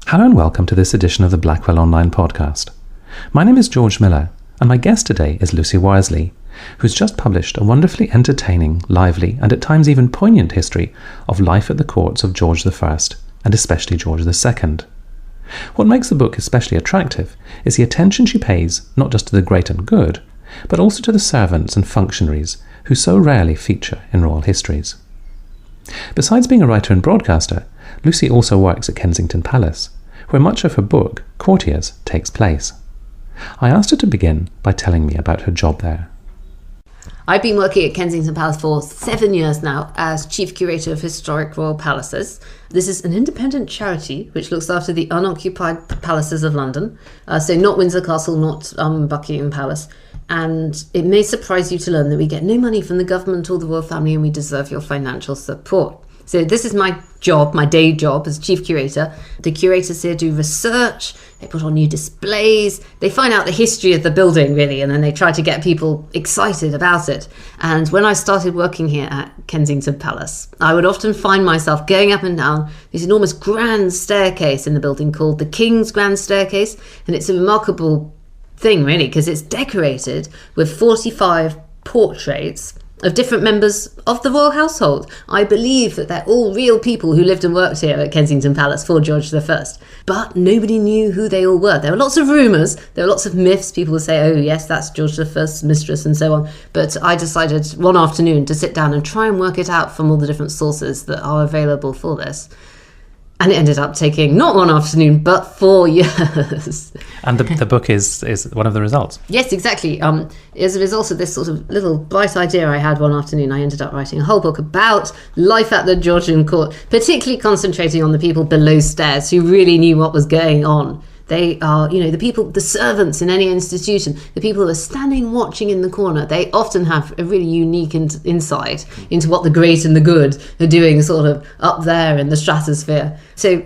Hello and welcome to this edition of the Blackwell Online podcast. My name is George Miller, and my guest today is Lucy Worsley, who's just published a wonderfully entertaining, lively, and at times even poignant history of life at the courts of George I, and especially George II. What makes the book especially attractive is the attention she pays not just to the great and good, but also to the servants and functionaries who so rarely feature in royal histories. Besides being a writer and broadcaster, Lucy also works at Kensington Palace, where much of her book, Courtiers, takes place. I asked her to begin by telling me about her job there. I've been working at Kensington Palace for 7 years now as Chief Curator of Historic Royal Palaces. This is an independent charity which looks after the unoccupied palaces of London, so not Windsor Castle, not Buckingham Palace. And it may surprise you to learn that we get no money from the government or the royal family, and we deserve your financial support. So this is my job, my day job as Chief Curator. The curators here do research, they put on new displays, they find out the history of the building really, and then they try to get people excited about it. And when I started working here at Kensington Palace, I would often find myself going up and down this enormous grand staircase in the building called the King's Grand Staircase. And it's a remarkable thing really, because it's decorated with 45 portraits of different members of the royal household. I believe that they're all real people who lived and worked here at Kensington Palace for George I. But nobody knew who they all were. There were lots of rumours, there were lots of myths. People would say, oh yes, that's George I's mistress and so on. But I decided one afternoon to sit down and try and work it out from all the different sources that are available for this. And it ended up taking not one afternoon, but 4 years. And the book is one of the results. Yes, exactly. As a result of this sort of little bright idea I had one afternoon, I ended up writing a whole book about life at the Georgian court, particularly concentrating on the people below stairs who really knew what was going on. They are, the people, the servants in any institution, the people who are standing watching in the corner, they often have a really unique insight into what the great and the good are doing sort of up there in the stratosphere. So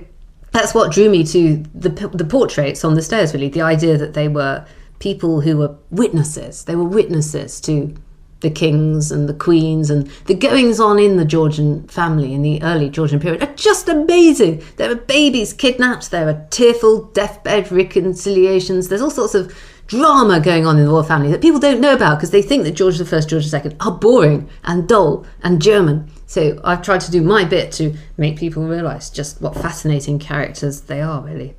that's what drew me to the portraits on the stairs, really, the idea that they were people who were witnesses. They were witnesses to the kings and the queens, and the goings on in the Georgian family in the early Georgian period are just amazing. There are babies kidnapped, there are tearful deathbed reconciliations, there's all sorts of drama going on in the royal family that people don't know about because they think that George I, George II are boring and dull and German. So I've tried to do my bit to make people realise just what fascinating characters they are, really.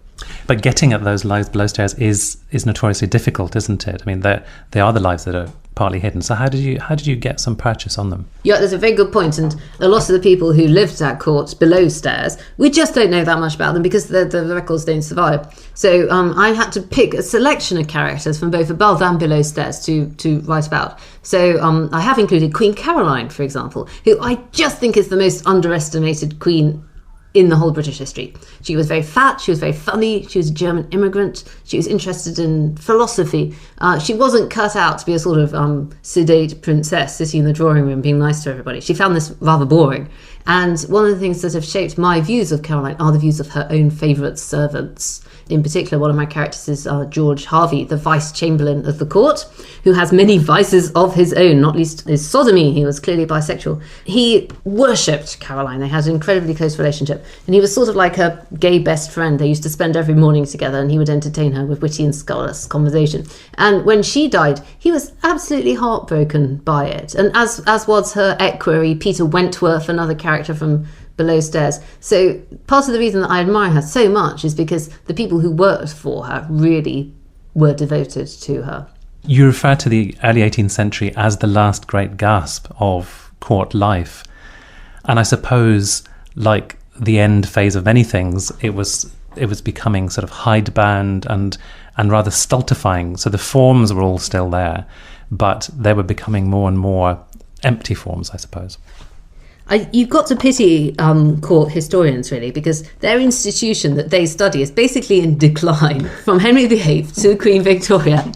But getting at those lives below stairs is notoriously difficult, isn't it? I mean, they are the lives that are partly hidden. So how did you get some purchase on them? Yeah, that's a very good point. And a lot of the people who lived at court below stairs, we just don't know that much about them because the records don't survive. So I had to pick a selection of characters from both above and below stairs to write about. So I have included Queen Caroline, for example, who I just think is the most underestimated queen in the whole British history. She was very fat, she was very funny, she was a German immigrant, she was interested in philosophy. She wasn't cut out to be a sort of sedate princess sitting in the drawing room being nice to everybody. She found this rather boring. And one of the things that have shaped my views of Caroline are the views of her own favourite servants. In particular, one of my characters is George Harvey, the Vice-Chamberlain of the court, who has many vices of his own, not least his sodomy. He was clearly bisexual. He worshipped Caroline. They had an incredibly close relationship. And he was sort of like her gay best friend. They used to spend every morning together, and he would entertain her with witty and scurrilous conversation. And when she died, he was absolutely heartbroken by it. And as was her equerry, Peter Wentworth, another character from below stairs. So part of the reason that I admire her so much is because the people who worked for her really were devoted to her. You refer to the early 18th century as the last great gasp of court life. And I suppose, like the end phase of many things, it was becoming sort of hidebound and rather stultifying. So the forms were all still there, but they were becoming more and more empty forms, I suppose. You've got to pity court historians, really, because their institution that they study is basically in decline from Henry VIII to Queen Victoria.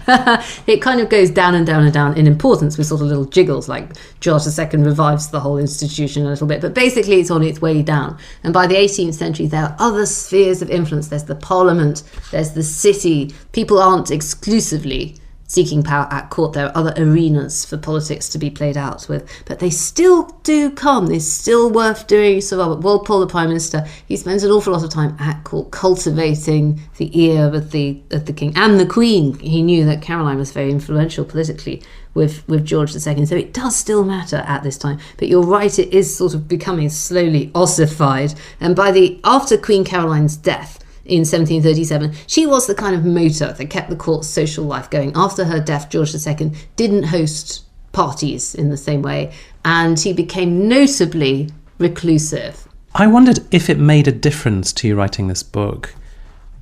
It kind of goes down and down and down in importance with sort of little jiggles, like George II revives the whole institution a little bit, but basically it's on its way down. And by the 18th century, there are other spheres of influence. There's the Parliament, there's the city. People aren't exclusively seeking power at court. There are other arenas for politics to be played out with, but they still do come. They're still worth doing. So Robert Walpole, the Prime Minister, he spends an awful lot of time at court cultivating the ear of the King and the Queen. He knew that Caroline was very influential politically with George II, so it does still matter at this time. But you're right, it is sort of becoming slowly ossified. And after Queen Caroline's death, in 1737, she was the kind of motor that kept the court's social life going. After her death, George II didn't host parties in the same way, and he became notably reclusive. I wondered if it made a difference to you writing this book,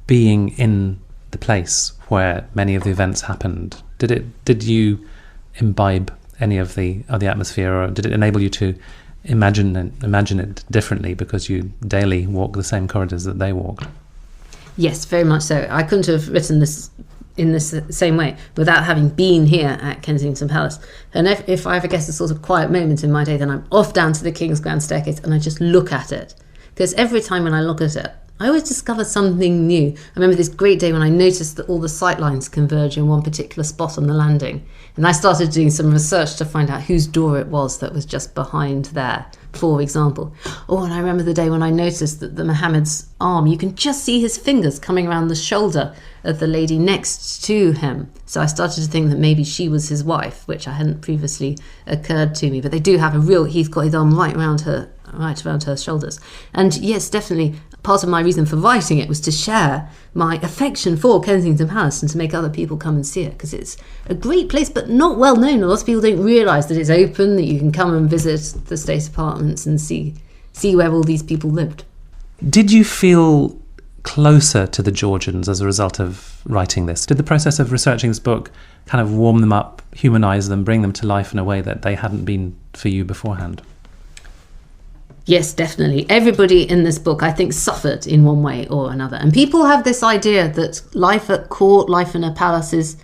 being in the place where many of the events happened. Did you imbibe any of the atmosphere, or did it enable you to imagine it differently because you daily walk the same corridors that they walked? Yes, very much so. I couldn't have written this in this same way without having been here at Kensington Palace. And if I ever get a sort of quiet moment in my day, then I'm off down to the King's Grand Staircase and I just look at it. Because every time when I look at it, I always discover something new. I remember this great day when I noticed that all the sight lines converge in one particular spot on the landing. And I started doing some research to find out whose door it was that was just behind there, for example. Oh, and I remember the day when I noticed that the Mohammed's arm, you can just see his fingers coming around the shoulder of the lady next to him. So I started to think that maybe she was his wife, which I hadn't previously occurred to me. But they do have he's got his arm right around her shoulders. And yes, definitely, part of my reason for writing it was to share my affection for Kensington Palace and to make other people come and see it, because it's a great place but not well known. A lot of people don't realise that it's open, that you can come and visit the state apartments and see where all these people lived. Did you feel closer to the Georgians as a result of writing this? Did the process of researching this book kind of warm them up, humanise them, bring them to life in a way that they hadn't been for you beforehand? Yes, definitely. Everybody in this book, I think, suffered in one way or another. And people have this idea that life at court, life in a palace is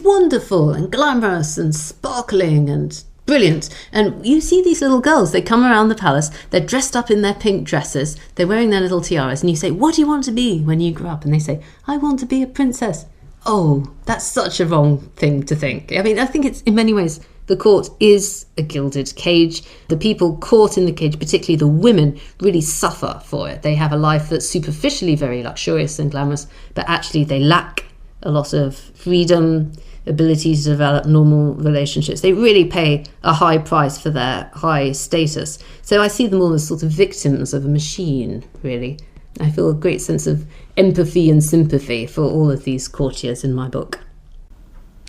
wonderful and glamorous and sparkling and brilliant. And you see these little girls, they come around the palace, they're dressed up in their pink dresses, they're wearing their little tiaras, and you say, what do you want to be when you grow up? And they say, I want to be a princess. Oh, that's such a wrong thing to think. I mean, I think it's in many ways, the court is a gilded cage. The people caught in the cage, particularly the women, really suffer for it. They have a life that's superficially very luxurious and glamorous, but actually they lack a lot of freedom, ability to develop normal relationships. They really pay a high price for their high status. So I see them all as sort of victims of a machine, really. I feel a great sense of empathy and sympathy for all of these courtiers in my book.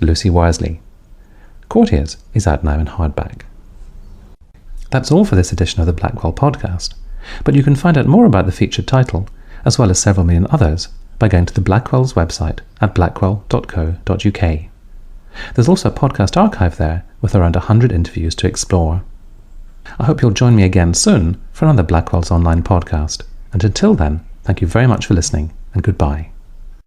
Lucy Worsley. Courtiers is out now in hardback. That's all for this edition of the Blackwell podcast, but you can find out more about the featured title, as well as several million others, by going to the Blackwell's website at blackwell.co.uk. There's also a podcast archive there with around 100 interviews to explore. I hope you'll join me again soon for another Blackwell's online podcast, and until then, thank you very much for listening, and goodbye.